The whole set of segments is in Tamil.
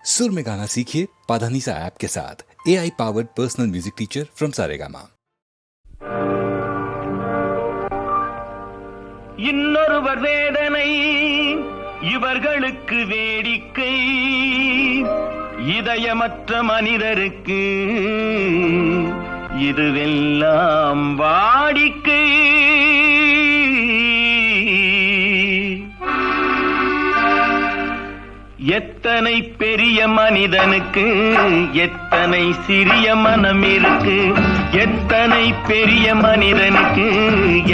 सुर में गाना सीखिए पाधानीसा ऐप के साथ। AI powered personal music teacher from Saregama. இன்னொருவர் வேதனை இவர்களுக்கு வேடிக்கை, இதயமற்ற மனிதருக்கு இதுவெல்லாம் வாடிக்கை. எத்தனை பெரிய மனிதனுக்கு எத்தனை சிறிய மனம் இருக்கு, எத்தனை பெரிய மனிதனுக்கு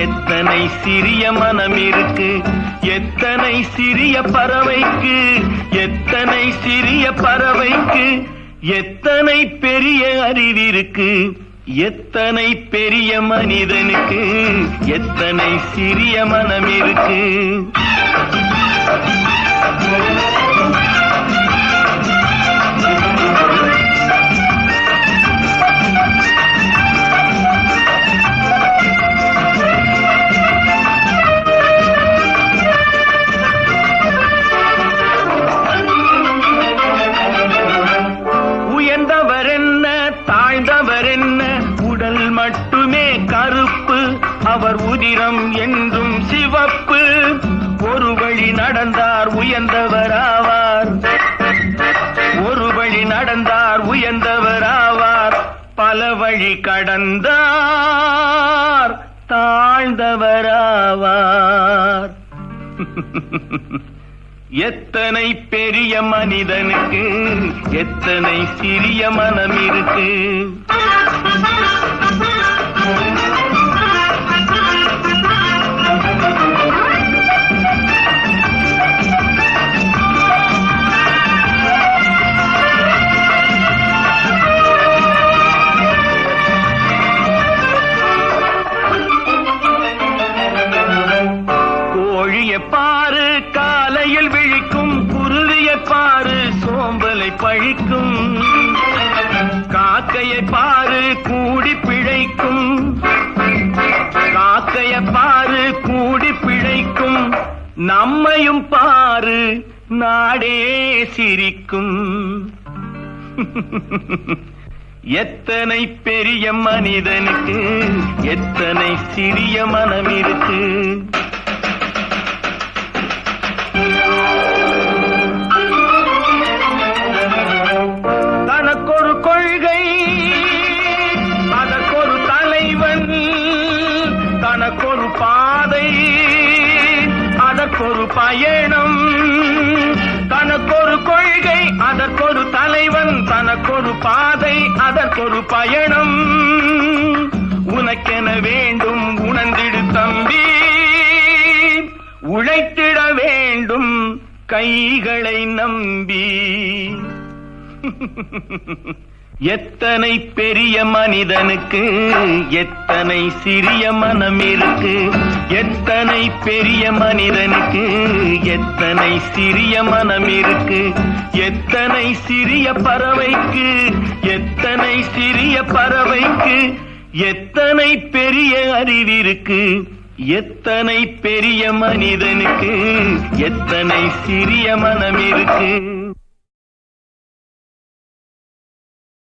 எத்தனை சிறிய மனம் இருக்கு, எத்தனை சிறிய பறவைக்கு எத்தனை சிறிய பறவைக்கு எத்தனை பெரிய அறிவிருக்கு, எத்தனை பெரிய மனிதனுக்கு எத்தனை சிறிய மனம் இருக்கு. உயர்ந்தவர் என்ன தாழ்ந்தவர் என்ன, உடல் மட்டுமே கருப்பு, அவர் உதிரம் என்றும் சிவப்பு. ஒரு வழி நடந்தார் உயர்ந்தவராவார், ஒரு வழி நடந்தார் உயர்ந்தவராவார், பல வழி கடந்தார் தாழ்ந்தவராவார். எத்தனை பெரிய மனிதனுக்கு எத்தனை சிறிய மனம் இருக்கு. பாரு காலையில் விழிக்கும், குருவியை பாரு சோம்பலை பழிக்கும், காக்கையை பாரு கூடி பிழைக்கும், காக்கையை பாரு கூடி பிழைக்கும், நம்மையும் பாரு நாடே சிரிக்கும். எத்தனை பெரிய மனிதனுக்கு எத்தனை சிறிய மனம் இருக்கு. தனக்கொரு கொள்கை அதற்கொரு தலைவன், தனக்கொரு பாதை அதற்கொரு பயணம், தனக்கொரு கொள்கை அதற்கொரு தலைவன், தனக்கொரு பாதை அதற்கொரு பயணம். உனக்கென வேண்டும் உணர்ந்திடு தம்பி, உழைத்திட வேண்டும் கைகளை நம்பி. எத்தனை பெரிய மனிதனுக்கு எத்தனை சிறிய மனம் இருக்கு, எத்தனை பெரிய மனிதனுக்கு எத்தனை சிறிய மனம் இருக்கு, எத்தனை சிறிய பறவைக்கு எத்தனை சிறிய பறவைக்கு எத்தனை பெரிய அறிவிருக்கு, எத்தனை பெரிய மனிதனுக்கு எத்தனை சிறிய மனம் இருக்கு.